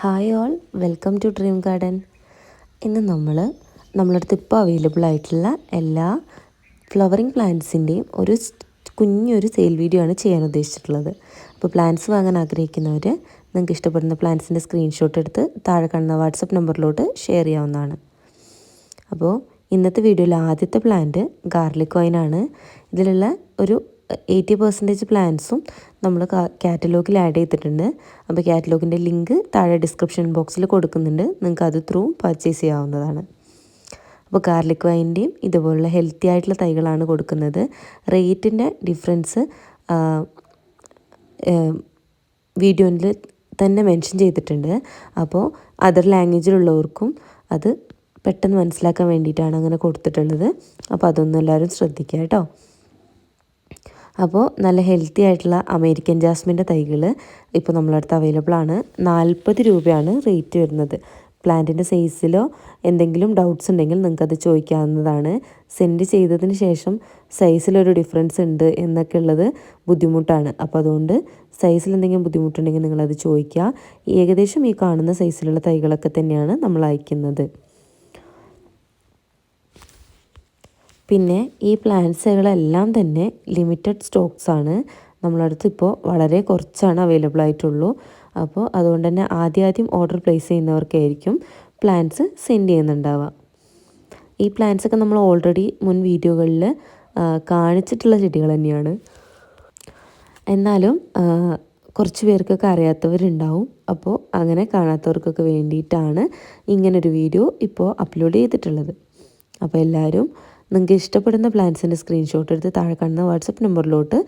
Hi all, welcome to Dream Garden. ഇന്ന് നമ്മളടുത്ത് ഇപ്പോൾ അവൈലബിൾ ആയിട്ടുള്ള എല്ലാ ഫ്ലവറിങ് പ്ലാന്റ്സിൻ്റെയും കുഞ്ഞൊരു സെയിൽ വീഡിയോ ആണ് ചെയ്യാൻ ഉദ്ദേശിച്ചിട്ടുള്ളത്. അപ്പോൾ പ്ലാന്റ്സ് വാങ്ങാൻ ആഗ്രഹിക്കുന്നവർ നിങ്ങൾക്ക് ഇഷ്ടപ്പെടുന്ന പ്ലാന്റ്സിൻ്റെ സ്ക്രീൻഷോട്ട് എടുത്ത് താഴെ കാണുന്ന വാട്സപ്പ് നമ്പറിലോട്ട് ഷെയർ ചെയ്യാവുന്നതാണ്. അപ്പോൾ ഇന്നത്തെ വീഡിയോയിൽ ആദ്യത്തെ പ്ലാന്റ് ഗാർലിക് വൈനാണ്. ഇതിലുള്ള ഒരു 80% പ്ലാന്റ്സും നമ്മൾ കാറ്റലോഗിൽ ആഡ് ചെയ്തിട്ടുണ്ട്. അപ്പോൾ കാറ്റലോഗിൻ്റെ ലിങ്ക് താഴെ ഡിസ്ക്രിപ്ഷൻ ബോക്സിൽ കൊടുക്കുന്നുണ്ട്, നിങ്ങൾക്ക് അത് ത്രൂ പർച്ചേസ് ചെയ്യാവുന്നതാണ്. അപ്പോൾ ഗാർലിക് വൈൻ്റെയും ഇതുപോലുള്ള ഹെൽത്തി ആയിട്ടുള്ള തൈകളാണ് കൊടുക്കുന്നത്. റേറ്റിൻ്റെ ഡിഫറൻസ് വീഡിയോയിൽ തന്നെ മെൻഷൻ ചെയ്തിട്ടുണ്ട്. അപ്പോൾ അതർ ലാംഗ്വേജിലുള്ളവർക്കും അത് പെട്ടെന്ന് മനസ്സിലാക്കാൻ വേണ്ടിയിട്ടാണ് അങ്ങനെ കൊടുത്തിട്ടുള്ളത്. അപ്പോൾ അതൊന്നും എല്ലാവരും ശ്രദ്ധിക്കുക കേട്ടോ. അപ്പോൾ നല്ല ഹെൽത്തി ആയിട്ടുള്ള അമേരിക്കൻ ജാസ്മിൻ്റെ തൈകൾ ഇപ്പോൾ നമ്മളടുത്ത് അവൈലബിൾ ആണ്. 40 രൂപയാണ് റേറ്റ് വരുന്നത്. പ്ലാന്റിൻ്റെ സൈസിലോ എന്തെങ്കിലും ഡൗട്ട്സ് ഉണ്ടെങ്കിൽ നിങ്ങൾക്കത് ചോദിക്കാവുന്നതാണ്. സെൻഡ് ചെയ്തതിന് ശേഷം സൈസിലൊരു ഡിഫറൻസ് ഉണ്ട് എന്നൊക്കെ ഉള്ളത് ബുദ്ധിമുട്ടാണ്. അപ്പോൾ അതുകൊണ്ട് സൈസിൽ എന്തെങ്കിലും ബുദ്ധിമുട്ടുണ്ടെങ്കിൽ നിങ്ങളത് ചോദിക്കുക. ഏകദേശം ഈ കാണുന്ന സൈസിലുള്ള തൈകളൊക്കെ തന്നെയാണ് നമ്മൾ അയക്കുന്നത്. പിന്നെ ഈ പ്ലാന്റ്സുകളെല്ലാം തന്നെ ലിമിറ്റഡ് സ്റ്റോക്സാണ്. നമ്മളടുത്ത് ഇപ്പോൾ വളരെ കുറച്ചാണ് അവൈലബിൾ ആയിട്ടുള്ളൂ. അപ്പോൾ അതുകൊണ്ട് തന്നെ ആദ്യം ഓർഡർ പ്ലേസ് ചെയ്യുന്നവർക്കായിരിക്കും പ്ലാന്റ്സ് സെൻഡ് ചെയ്യുന്നുണ്ടാവുക. ഈ പ്ലാന്റ്സൊക്കെ നമ്മൾ ഓൾറെഡി മുൻ വീഡിയോകളിൽ കാണിച്ചിട്ടുള്ള ചെടികൾ തന്നെയാണ്. എന്നാലും കുറച്ച് പേർക്കൊക്കെ അറിയാത്തവരുണ്ടാവും. അപ്പോൾ അങ്ങനെ കാണാത്തവർക്കൊക്കെ വേണ്ടിയിട്ടാണ് ഇങ്ങനൊരു വീഡിയോ ഇപ്പോൾ അപ്ലോഡ് ചെയ്തിട്ടുള്ളത്. അപ്പോൾ എല്ലാവരും നിങ്ങൾക്ക് ഇഷ്ടപ്പെടുന്ന പ്ലാന്റ്സിൻ്റെ സ്ക്രീൻഷോട്ട് എടുത്ത് താഴെ കാണുന്ന വാട്സപ്പ് നമ്പറിലോട്ട്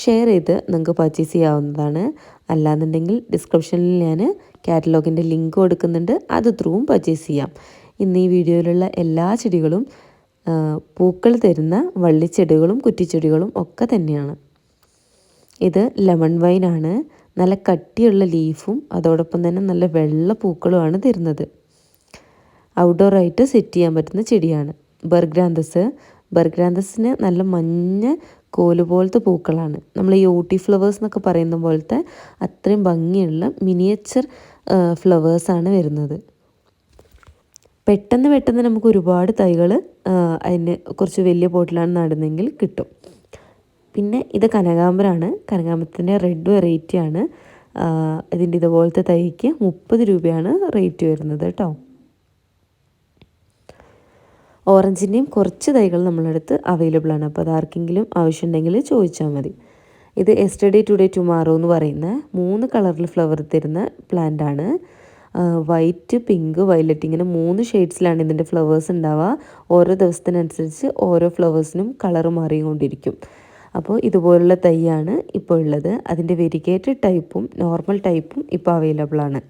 ഷെയർ ചെയ്ത് നിങ്ങൾക്ക് പർച്ചേസ് ചെയ്യാവുന്നതാണ്. അല്ലാന്നുണ്ടെങ്കിൽ ഡിസ്ക്രിപ്ഷനിൽ ഞാൻ കാറ്റലോഗിൻ്റെ ലിങ്ക് കൊടുക്കുന്നുണ്ട്, അത് ത്രൂവും പർച്ചേസ് ചെയ്യാം. ഇന്ന് ഈ വീഡിയോയിലുള്ള എല്ലാ ചെടികളും പൂക്കൾ തരുന്ന വള്ളിച്ചെടികളും കുറ്റിച്ചെടികളും ഒക്കെ തന്നെയാണ്. ഇത് ലെമൺ വൈനാണ്. നല്ല കട്ടിയുള്ള ലീഫും അതോടൊപ്പം തന്നെ നല്ല വെള്ള പൂക്കളുമാണ് തരുന്നത്. ഔട്ട്ഡോറായിട്ട് സെറ്റ് ചെയ്യാൻ പറ്റുന്ന ചെടിയാണ്. ബർഗ്രാന്തസിന് നല്ല മഞ്ഞ കോല് പോലത്തെ പൂക്കളാണ്. നമ്മൾ ഈ ഊട്ടി ഫ്ലവേഴ്സ് എന്നൊക്കെ പറയുന്ന പോലത്തെ അത്രയും ഭംഗിയുള്ള മിനിയേച്ചർ ഫ്ലവേഴ്സാണ് വരുന്നത്. പെട്ടെന്ന് നമുക്ക് ഒരുപാട് തൈകൾ അതിന് കുറച്ച് വലിയ പോട്ടിലാണ് നടുന്നതെങ്കിൽ കിട്ടും. പിന്നെ ഇത് കനകാമ്പരമാണ്. കനകാമ്പരത്തിൻ്റെ റെഡ് വെറൈറ്റിയാണ്. ഇതിൻ്റെ ഇതുപോലത്തെ തൈക്ക് 30 രൂപയാണ് റേറ്റ് വരുന്നത് കേട്ടോ. ഓറഞ്ചിൻ്റെയും കുറച്ച് തൈകൾ നമ്മളടുത്ത് അവൈലബിൾ ആണ്. അപ്പോൾ അതാർക്കെങ്കിലും ആവശ്യമുണ്ടെങ്കിൽ ചോദിച്ചാൽ മതി. ഇത് എസ്റ്റർഡേ ടുഡേ ടുമാറോ എന്ന് പറയുന്ന 3 കളറിൽ ഫ്ലവർ തരുന്ന പ്ലാന്റ് ആണ്. വൈറ്റ്, പിങ്ക്, വയലറ്റ് ഇങ്ങനെ 3 ഷെയ്ഡ്സിലാണ് ഇതിൻ്റെ ഫ്ലവേഴ്സ് ഉണ്ടാവുക. ഓരോ ദിവസത്തിനനുസരിച്ച് ഓരോ ഫ്ലവേഴ്സിനും കളർ മാറിക്കൊണ്ടിരിക്കും. അപ്പോൾ ഇതുപോലുള്ള തൈയാണ് ഇപ്പോൾ ഉള്ളത്. അതിൻ്റെ വെരിഗേറ്റഡ് ടൈപ്പും നോർമൽ ടൈപ്പും ഇപ്പോൾ അവൈലബിൾ ആണ്.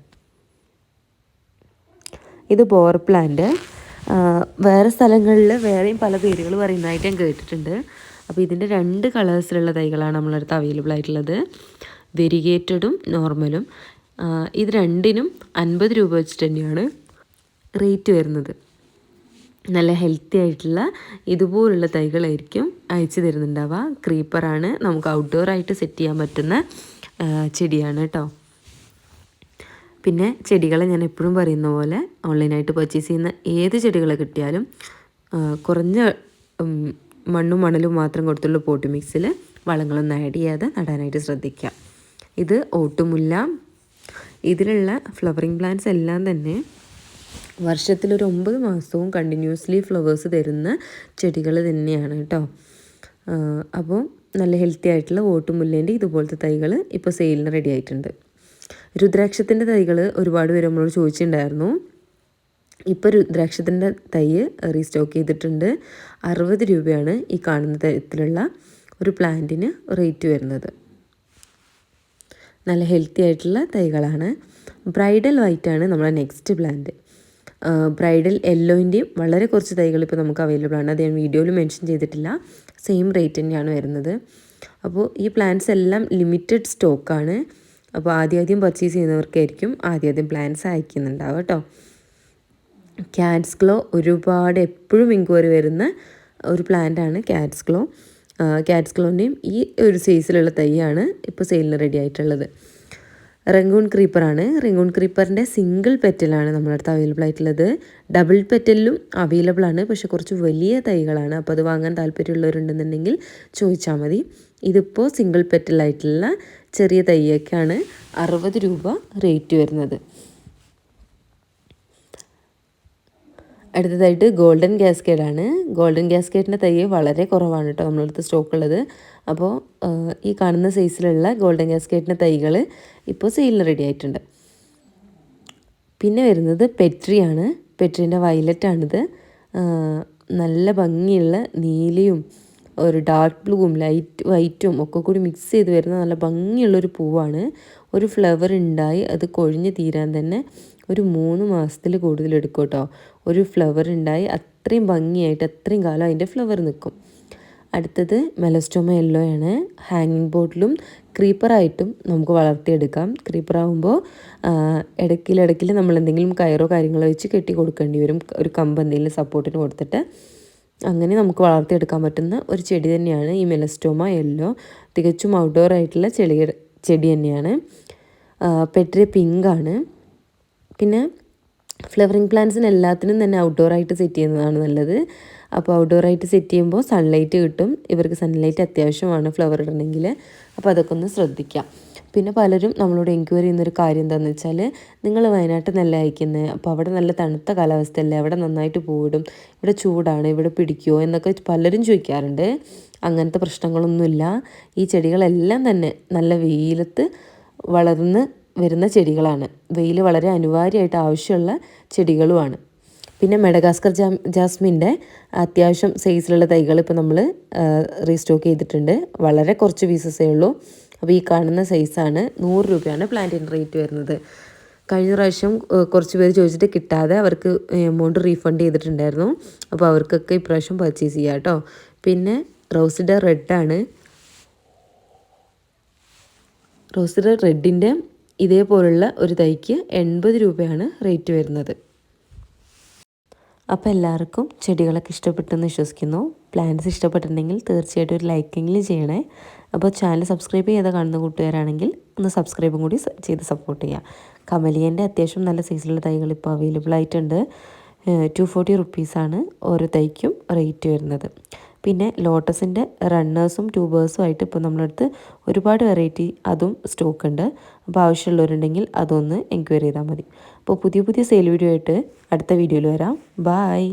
ഇത് ബോർ പ്ലാന്റ്. വേറെ സ്ഥലങ്ങളിൽ വേറെയും പല പേരുകൾ പറയുന്നതായിട്ട് ഞാൻ കേട്ടിട്ടുണ്ട്. അപ്പോൾ ഇതിൻ്റെ 2 കളേഴ്സിലുള്ള തൈകളാണ് നമ്മളടുത്ത് അവൈലബിൾ ആയിട്ടുള്ളത്, വെരിഗേറ്റഡും നോർമലും. ഇത് രണ്ടിനും 50 രൂപ വെച്ചിട്ട് തന്നെയാണ് റേറ്റ് വരുന്നത്. നല്ല ഹെൽത്തി ആയിട്ടുള്ള ഇതുപോലുള്ള തൈകളായിരിക്കും അയച്ചു തരുന്നുണ്ടാവുക. ക്രീപ്പറാണ്, നമുക്ക് ഔട്ട്ഡോറായിട്ട് സെറ്റ് ചെയ്യാൻ പറ്റുന്ന ചെടിയാണ് കേട്ടോ. പിന്നെ ചെടികളെ ഞാൻ എപ്പോഴും പറയുന്ന പോലെ ഓൺലൈനായിട്ട് പർച്ചേസ് ചെയ്യുന്ന ഏത് ചെടികളെ കിട്ടിയാലും കുറഞ്ഞ മണ്ണും മണലും മാത്രം കൊടുത്തുള്ള പോട്ട് മിക്സിൽ വളങ്ങളൊന്നും ആഡ് ചെയ്യാതെ നടാനായിട്ട് ശ്രദ്ധിക്കുക. ഇത് ഓട്ടുമുല്ല. ഇതിലുള്ള ഫ്ലവറിങ് പ്ലാന്റ്സ് എല്ലാം തന്നെ വർഷത്തിലൊരു 9 മാസവും കണ്ടിന്യൂസ്ലി ഫ്ലവേഴ്സ് തരുന്ന ചെടികൾ തന്നെയാണ് കേട്ടോ. അപ്പോൾ നല്ല ഹെൽത്തി ആയിട്ടുള്ള ഓട്ടുമുല്ലേൻ്റെ ഇതുപോലത്തെ തൈകൾ ഇപ്പോൾ സെയിലിന് റെഡി ആയിട്ടുണ്ട്. രുദ്രാക്ഷത്തിൻ്റെ തൈകൾ ഒരുപാട് പേര് നമ്മളോട് ചോദിച്ചിട്ടുണ്ടായിരുന്നു. ഇപ്പോൾ രുദ്രാക്ഷത്തിൻ്റെ തൈ റീസ്റ്റോക്ക് ചെയ്തിട്ടുണ്ട്. 60 രൂപയാണ് ഈ കാണുന്ന തരത്തിലുള്ള ഒരു പ്ലാന്റിന് റേറ്റ് വരുന്നത്. നല്ല ഹെൽത്തി ആയിട്ടുള്ള തൈകളാണ്. ബ്രൈഡൽ വൈറ്റാണ് നമ്മളെ നെക്സ്റ്റ് പ്ലാന്റ്. ബ്രൈഡൽ യെല്ലോൻ്റെയും വളരെ കുറച്ച് തൈകൾ ഇപ്പോൾ നമുക്ക് അവൈലബിൾ ആണ്. അത് ഞാൻ വീഡിയോയിൽ മെൻഷൻ ചെയ്തിട്ടില്ല. സെയിം റേറ്റ് തന്നെയാണ് വരുന്നത്. അപ്പോൾ ഈ പ്ലാന്റ്സ് എല്ലാം ലിമിറ്റഡ് സ്റ്റോക്കാണ്. അപ്പോൾ ആദ്യം പർച്ചേസ് ചെയ്യുന്നവർക്കായിരിക്കും ആദ്യം പ്ലാന്റ്സ് അയക്കുന്നുണ്ടാവുക കേട്ടോ. ക്യാറ്റ്സ് ഗ്ലോ ഒരുപാട് എപ്പോഴും ഇൻക്വയറി വരുന്ന ഒരു പ്ലാന്റാണ് ക്യാറ്റ്സ് ഗ്ലോ. ക്യാറ്റ്സ് ഗ്ലോൻ്റെയും ഈ ഒരു സൈസിലുള്ള തൈയാണ് ഇപ്പോൾ സെയിലിന് റെഡി ആയിട്ടുള്ളത്. റംഗൂൺ ക്രീപ്പറാണ്. റംഗൂൺ ക്രീപ്പറിൻ്റെ സിംഗിൾ പെറ്റലാണ് നമ്മുടെ അടുത്ത് അവൈലബിൾ ആയിട്ടുള്ളത്. ഡബിൾ പെറ്റലിലും അവൈലബിൾ ആണ്, പക്ഷെ കുറച്ച് വലിയ തൈകളാണ്. അപ്പോൾ അത് വാങ്ങാൻ താല്പര്യമുള്ളവരുണ്ടെന്നുണ്ടെങ്കിൽ ചോദിച്ചാൽ മതി. ഇതിപ്പോൾ സിംഗിൾ പെറ്റലായിട്ടുള്ള ചെറിയ തൈയൊക്കെയാണ് 60 രൂപ റേറ്റ് വരുന്നത്. അടുത്തതായിട്ട് ഗോൾഡൻ കാസ്കേഡാണ്. ഗോൾഡൻ കാസ്കേഡിൻ്റെ തൈ വളരെ കുറവാണ് കേട്ടോ നമ്മളടുത്ത് സ്റ്റോക്ക് ഉള്ളത്. അപ്പോൾ ഈ കാണുന്ന സൈസിലുള്ള ഗോൾഡൻ കാസ്കേഡിൻ്റെ തൈകൾ ഇപ്പോൾ സെയിലിന് റെഡി ആയിട്ടുണ്ട്. പിന്നെ വരുന്നത് പെട്രിയാണ്. പെട്രീൻ്റെ വയലറ്റാണിത്. നല്ല ഭംഗിയുള്ള നീലയും ഒരു ഡാർക്ക് ബ്ലൂവും ലൈറ്റ് വൈറ്റും ഒക്കെ കൂടി മിക്സ് ചെയ്ത് വരുന്ന നല്ല ഭംഗിയുള്ളൊരു പൂവാണ്. ഒരു ഫ്ലവർ ഉണ്ടായി അത് കൊഴിഞ്ഞ് തീരാൻ തന്നെ ഒരു 3 മാസത്തിൽ കൂടുതൽ എടുക്കും കേട്ടോ. ഒരു ഫ്ലവർ ഉണ്ടായി അത്രയും ഭംഗിയായിട്ട് അത്രയും കാലം അതിൻ്റെ ഫ്ലവർ നിൽക്കും. അടുത്തത് മെലസ്റ്റോമ യെല്ലോ ആണ്. ഹാങ്ങിങ് ബോട്ടിലും ക്രീപ്പറായിട്ടും നമുക്ക് വളർത്തിയെടുക്കാം. ക്രീപ്പറാകുമ്പോൾ ഇടയ്ക്കിൽ നമ്മൾ എന്തെങ്കിലും കയറോ കാര്യങ്ങളോ വെച്ച് കെട്ടി കൊടുക്കേണ്ടി വരും, ഒരു കമ്പ് എന്തെങ്കിലും സപ്പോർട്ടിന് കൊടുത്തിട്ട്. അങ്ങനെ നമുക്ക് വളർത്തിയെടുക്കാൻ പറ്റുന്ന ഒരു ചെടി തന്നെയാണ് ഈ മെലസ്റ്റോമ യെല്ലോ. തികച്ചും ഔട്ട്ഡോർ ആയിട്ടുള്ള ചെടി തന്നെയാണ്. പെട്രി പിങ്കാണ്. പിന്നെ ഫ്ലവറിങ് പ്ലാന്റ്സിന് എല്ലാത്തിനും തന്നെ ഔട്ട്ഡോറായിട്ട് സെറ്റ് ചെയ്യുന്നതാണ് നല്ലത്. അപ്പോൾ ഔട്ട്ഡോറായിട്ട് സെറ്റ് ചെയ്യുമ്പോൾ സൺലൈറ്റ് കിട്ടും. ഇവർക്ക് സൺലൈറ്റ് അത്യാവശ്യമാണ് ഫ്ലവർ ഇടണമെങ്കിൽ. അപ്പോൾ അതൊക്കെ ഒന്ന് ശ്രദ്ധിക്കാം. പിന്നെ പലരും നമ്മളോട് എൻക്വയറി ചെയ്യുന്നൊരു കാര്യം എന്താണെന്ന് വെച്ചാൽ, നിങ്ങൾ വയനാട്ടിൽ നല്ല അയക്കുന്നത്, അപ്പോൾ അവിടെ നല്ല തണുത്ത കാലാവസ്ഥയല്ലേ, അവിടെ നന്നായിട്ട് പൂവിടും, ഇവിടെ ചൂടാണ്, ഇവിടെ പിടിക്കുമോ എന്നൊക്കെ പലരും ചോദിക്കാറുണ്ട്. അങ്ങനത്തെ പ്രശ്നങ്ങളൊന്നുമില്ല. ഈ ചെടികളെല്ലാം തന്നെ നല്ല വെയിലത്ത് വളർന്ന് വരുന്ന ചെടികളാണ്. വെയിൽ വളരെ അനിവാര്യമായിട്ട് ആവശ്യമുള്ള ചെടികളുമാണ്. പിന്നെ മെഡഗാസ്കർ ജാസ്മിൻ്റെ അത്യാവശ്യം സൈസിലുള്ള തൈകൾ ഇപ്പോൾ നമ്മൾ റീസ്റ്റോക്ക് ചെയ്തിട്ടുണ്ട്. വളരെ കുറച്ച് പീസസേ ഉള്ളൂ. അപ്പോൾ ഈ കാണുന്ന സൈസാണ്. 100 രൂപയാണ് പ്ലാന്റിന് റേറ്റ് വരുന്നത്. കഴിഞ്ഞ പ്രാവശ്യം കുറച്ച് പേര് ചോദിച്ചിട്ട് കിട്ടാതെ അവർക്ക് എമൗണ്ട് റീഫണ്ട് ചെയ്തിട്ടുണ്ടായിരുന്നു. അപ്പോൾ അവർക്കൊക്കെ ഇപ്രാവശ്യം പർച്ചേസ് ചെയ്യാം കേട്ടോ. പിന്നെ റോസിഡ റെഡാണ്. റോസിഡ റെഡിൻ്റെ ഇതേപോലുള്ള ഒരു തൈക്ക് 80 രൂപയാണ് റേറ്റ് വരുന്നത്. അപ്പോൾ എല്ലാവർക്കും ചെടികളൊക്കെ ഇഷ്ടപ്പെട്ടെന്ന് വിശ്വസിക്കുന്നു. പ്ലാന്റ്സ് ഇഷ്ടപ്പെട്ടിട്ടുണ്ടെങ്കിൽ തീർച്ചയായിട്ടും ഒരു ലൈക്കെങ്കിലും ചെയ്യണേ. അപ്പോൾ ചാനൽ സബ്സ്ക്രൈബ് ചെയ്ത് കാണുന്ന കൂട്ടുകാരാണെങ്കിൽ ഒന്ന് സബ്സ്ക്രൈബും കൂടി ചെയ്ത് സപ്പോർട്ട് ചെയ്യുക. കമലിയൻ്റെ അത്യാവശ്യം നല്ല സൈസിലുള്ള തൈകൾ ഇപ്പോൾ അവൈലബിൾ ആയിട്ടുണ്ട്. 240 റുപ്പീസാണ് ഓരോ തൈക്കും റേറ്റ് വരുന്നത്. പിന്നെ ലോട്ടസിൻ്റെ റണ്ണേഴ്സും ട്യൂബേഴ്സും ആയിട്ട് ഇപ്പോൾ നമ്മളടുത്ത് ഒരുപാട് വെറൈറ്റി അതും സ്റ്റോക്ക് ഉണ്ട്. അപ്പോൾ ആവശ്യമുള്ളവരുണ്ടെങ്കിൽ അതൊന്ന് എൻക്വയറി ചെയ്താൽ മതി. അപ്പോൾ പുതിയ സെയിൽ വീഡിയോ ആയിട്ട് അടുത്ത വീഡിയോയിൽ വരാം. ബായ്.